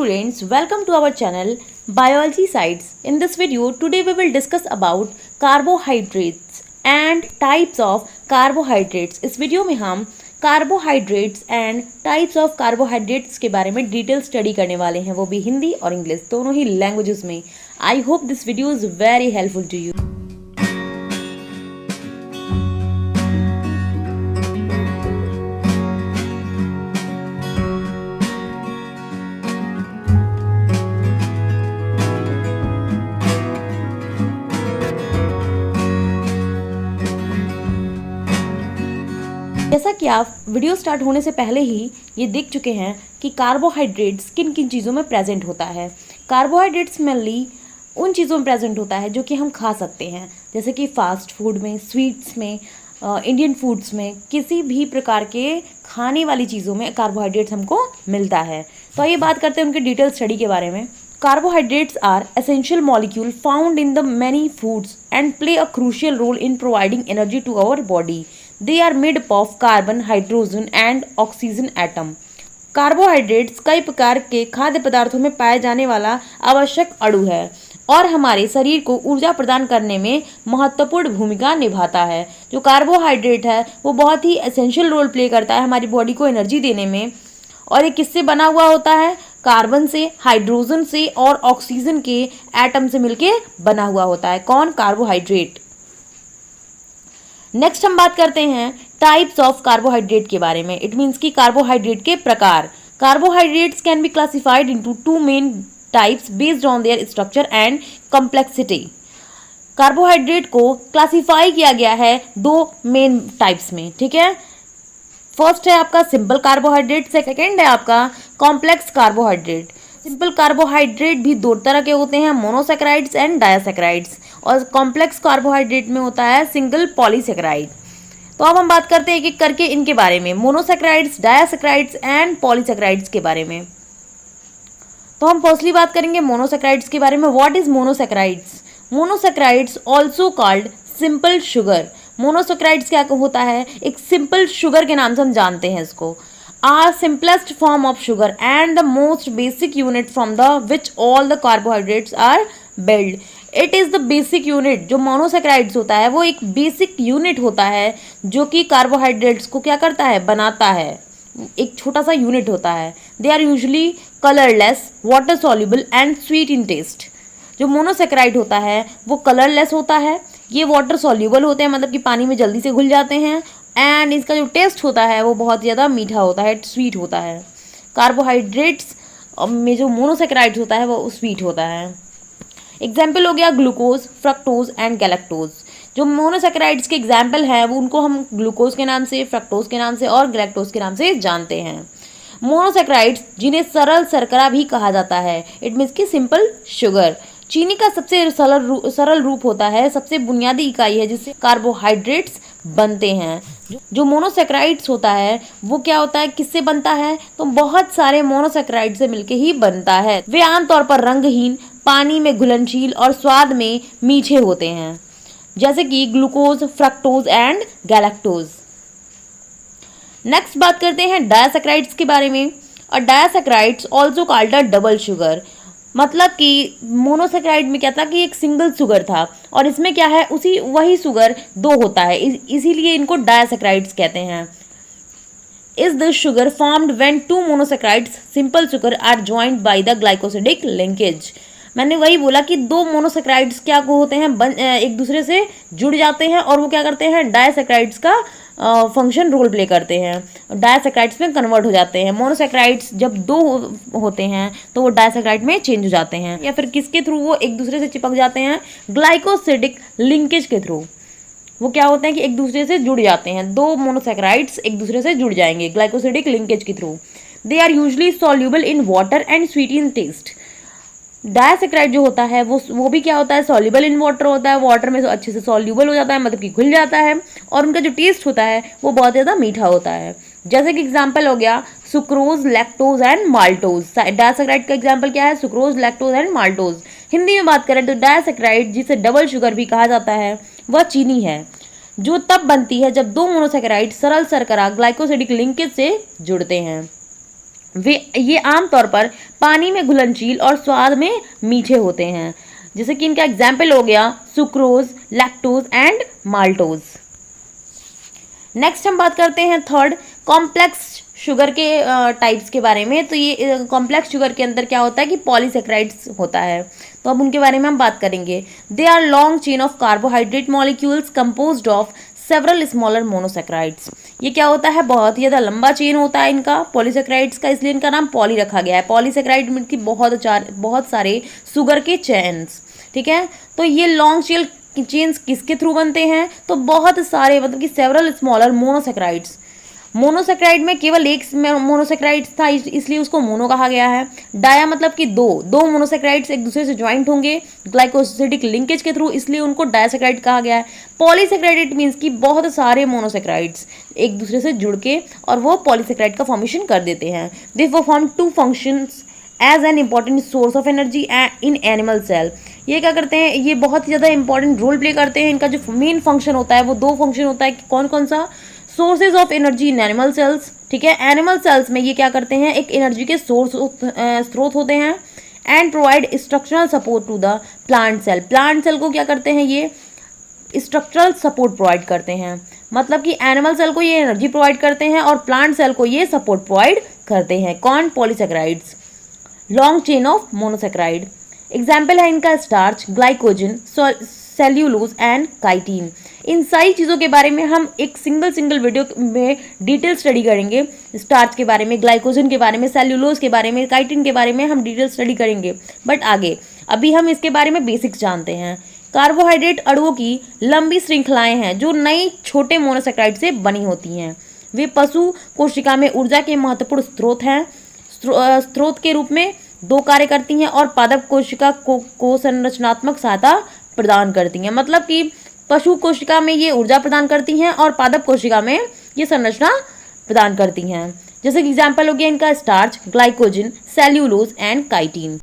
students, welcome to our channel Biology Sites. In this video, today we will discuss about carbohydrates and types of carbohydrates. इस video में हम carbohydrates and types of carbohydrates के बारे में detail study करने वाले हैं, वो भी हिंदी और इंग्लिश दोनों ही लैंग्वेजेस में. I hope this video is very helpful to you. जैसा कि आप वीडियो स्टार्ट होने से पहले ही ये देख चुके हैं कि कार्बोहाइड्रेट्स किन किन चीज़ों में प्रेजेंट होता है. कार्बोहाइड्रेट्स मेनली उन चीज़ों में प्रेजेंट होता है जो कि हम खा सकते हैं, जैसे कि फास्ट फूड में, स्वीट्स में, इंडियन फूड्स में, किसी भी प्रकार के खाने वाली चीज़ों में कार्बोहाइड्रेट्स हमको मिलता है. तो आइए बात करते हैं उनके डिटेल स्टडी के बारे में. Carbohydrates are essential molecule found in the many foods and play a crucial role in providing energy to our body. They are made up of carbon, hydrogen and oxygen atom. Carbohydrates कई प्रकार के खाद्य पदार्थों में पाए जाने वाला आवश्यक अणु है और हमारे शरीर को ऊर्जा प्रदान करने में महत्वपूर्ण भूमिका निभाता है. जो कार्बोहाइड्रेट है वो बहुत ही एसेंशियल रोल प्ले करता है हमारी बॉडी को एनर्जी देने में. और ये किससे बना हुआ होता है? कार्बन से, हाइड्रोजन से और ऑक्सीजन के एटम से मिलके बना हुआ होता है. कौन? कार्बोहाइड्रेट. नेक्स्ट हम बात करते हैं टाइप्स ऑफ कार्बोहाइड्रेट के बारे में. इट मीन्स कि कार्बोहाइड्रेट के प्रकार. Carbohydrates can be classified into two main types based on their structure and complexity. Carbohydrate को क्लासिफाई किया गया है दो मेन टाइप्स में. ठीक है, फर्स्ट है आपका सिंपल कार्बोहाइड्रेट, सेकंड है आपका कॉम्प्लेक्स कार्बोहाइड्रेट. सिंपल कार्बोहाइड्रेट भी दो तरह के होते हैं, मोनोसैकेराइड्स एंड डायसैकेराइड्स, और कॉम्प्लेक्स कार्बोहाइड्रेट में होता है सिंगल पॉलीसैकेराइड. तो अब हम बात करते हैं एक एक करके इनके बारे में, मोनोसैकेराइड्स, डायसैकेराइड्स एंड पॉलीसैकेराइड्स के बारे में. तो हम फर्स्टली बात करेंगे मोनोसैकेराइड्स के बारे में. What is monosaccharides? Monosaccharides also called simple sugar. Monosaccharides क्या होता है? एक सिंपल शुगर के नाम से हम जानते हैं इसको. Are simplest form of sugar and the most basic unit from the which all the carbohydrates are build. It is the basic unit. जो मोनोसैकेराइड्स होता है वो एक बेसिक यूनिट होता है जो कि कार्बोहाइड्रेट्स को क्या करता है? बनाता है. एक छोटा सा यूनिट होता है. They are usually colourless, water soluble and sweet in taste. जो मोनोसैकेराइड होता है वो कलरलेस होता है, ये वाटर सॉल्युबल होते हैं, मतलब कि पानी में जल्दी से घुल जाते हैं, एंड इसका जो टेस्ट होता है वो बहुत ज़्यादा मीठा होता है, स्वीट होता है. कार्बोहाइड्रेट्स में जो मोनोसैकेराइड्स होता है वो स्वीट होता है. एग्जाम्पल हो गया ग्लूकोज, फ्रक्टोज एंड गैलेक्टोज. जो मोनोसैकेराइड्स के एग्जाम्पल हैं वो उनको हम ग्लूकोज के नाम से, फ्रक्टोज के नाम से और गैलेक्टोज के नाम से जानते हैं. मोनोसैकेराइड्स जिन्हें सरल शर्करा भी कहा जाता है, इट मीन्स की सिंपल शुगर. चीनी का सबसे सरल रूप होता है, सबसे बुनियादी इकाई है जिससे कार्बोहाइड्रेट्स बनते हैं. जो मोनोसैकेराइड्स होता है वो क्या होता है, किससे बनता है? तो बहुत सारे मोनोसैकेराइड से मिलके ही बनता है. वे आमतौर पर रंगहीन, पानी में घुलनशील और स्वाद में मीठे होते हैं, जैसे कि glucose, fructose and galactose. Next बात करते हैं डायसैकेराइड्स के बारे में. और disaccharides also called a double sugar. मतलब कि मोनोसैकेराइड में क्या था कि एक सिंगल शुगर था और इसमें क्या है, वही शुगर दो होता है, इसीलिए इनको डायसैकेराइड्स कहते हैं. Is the sugar formed when two monosaccharides simple sugar are joined by the glycosidic linkage. मैंने वही बोला कि दो मोनोसैकेराइड्स क्या होते हैं, एक दूसरे से जुड़ जाते हैं और वो क्या करते हैं, डायसैकेराइड्स का फंक्शन रोल प्ले करते हैं, डायसैकेराइड्स में कन्वर्ट हो जाते हैं. मोनोसैकेराइड्स जब दो होते हैं तो वो डायसैकेराइड में चेंज हो जाते हैं, या फिर किसके थ्रू वो एक दूसरे से चिपक जाते हैं? ग्लाइकोसिडिक लिंकेज के थ्रू. वो क्या होते हैं कि एक दूसरे से जुड़ जाते हैं, दो मोनोसैकेराइड्स एक दूसरे से जुड़ जाएंगे ग्लाइकोसिडिक लिंकेज के through. They are usually soluble in water and sweet in taste. Disaccharide जो होता है वो भी क्या होता है, सॉल्युबल इन वाटर होता है, वाटर में अच्छे से सॉल्युबल हो जाता है, मतलब कि घुल जाता है, और उनका जो टेस्ट होता है वो बहुत ज़्यादा मीठा होता है. जैसे कि एग्जांपल हो गया सुक्रोज, लैक्टोज एंड माल्टोज. डायसैकेराइड का एग्जांपल क्या है? Sucrose, lactose and maltose. Hindi में बात करें तो डायसैकेराइड, जिसे डबल शुगर भी कहा जाता है, वह चीनी है जो तब बनती है जब दो मोनोसैकेराइड सरल शर्करा ग्लाइकोसिडिक लिंकेज से जुड़ते हैं. ये आमतौर पर पानी में घुलनशील और स्वाद में मीठे होते हैं। जैसे कि इनका एग्जाम्पल हो गया sucrose, lactose and maltose. Next हम बात करते हैं थर्ड कॉम्प्लेक्स शुगर के टाइप्स के बारे में। तो ये कॉम्प्लेक्स शुगर के अंदर क्या होता है कि पॉलीसेक्राइड्स होता है, तो अब उनके बारे में हम बात करेंगे। They are long chain of carbohydrate molecules composed of several smaller monosaccharides. ये क्या होता है, बहुत ही ज़्यादा लंबा चेन होता है इनका पॉलीसेक्राइड्स का, इसलिए इनका नाम पॉली रखा गया है। पॉलीसेक्राइड मीन की बहुत सारे शुगर के चेन्स, ठीक है। तो ये लॉन्ग चेन्स किसके थ्रू बनते हैं, तो बहुत सारे मतलब कि सेवरल स्मॉलर मोनोसेक्राइड्स। मोनोसेक्राइड में केवल एक मोनोसेक्राइड था, इसलिए उसको मोनो कहा गया है। डाया मतलब कि दो मोनोसेक्राइड्स एक दूसरे से ज्वाइंट होंगे ग्लाइकोसिडिक लिंकेज के थ्रू, इसलिए उनको डायसेक्राइड कहा गया है। पॉलीसेक्राइड इट मीन्स कि बहुत सारे मोनोसेक्राइड्स एक दूसरे से जुड़ के और वो पॉलीसेक्राइड का फॉर्मेशन कर देते हैं। They perform two functions as an important source of energy in animal cell. ये क्या करते हैं, ये बहुत ही ज़्यादा इंपॉर्टेंट रोल प्ले करते हैं। इनका जो मेन फंक्शन होता है वो दो फंक्शन होता है कि कौन कौन सा, sources of energy in animal cells, ठीक है। एनिमल सेल्स में ये क्या करते हैं, एक एनर्जी के स्रोत होते हैं। And provide structural support to the plant cell. Plant cell को क्या करते हैं, ये स्ट्रक्चरल सपोर्ट प्रोवाइड करते हैं। मतलब कि एनिमल सेल को ये एनर्जी प्रोवाइड करते हैं और प्लांट सेल को ये सपोर्ट प्रोवाइड करते हैं। कौन, polysaccharides, long chain of monosaccharide. Example है इनका starch, glycogen, cellulose and chitin. इन सारी चीज़ों के बारे में हम एक सिंगल वीडियो में डिटेल स्टडी करेंगे। स्टार्च के बारे में, ग्लाइकोजन के बारे में, सेल्यूलोज के बारे में, काइटिन के बारे में हम डिटेल स्टडी करेंगे। बट आगे अभी हम इसके बारे में बेसिक्स जानते हैं। कार्बोहाइड्रेट अणुओं की लंबी श्रृंखलाएं हैं जो नई छोटे मोनोसेक्राइड से बनी होती हैं। वे पशु कोशिका में ऊर्जा के महत्वपूर्ण स्रोत हैं। स्रोत के रूप में दो कार्य करती हैं और पादप कोशिका को संरचनात्मक सहायता प्रदान करती हैं। मतलब कि पशु कोशिका में ये ऊर्जा प्रदान करती हैं और पादप कोशिका में ये संरचना प्रदान करती हैं। जैसे कि एग्जाम्पल हो गया इनका starch, glycogen, cellulose and chitin.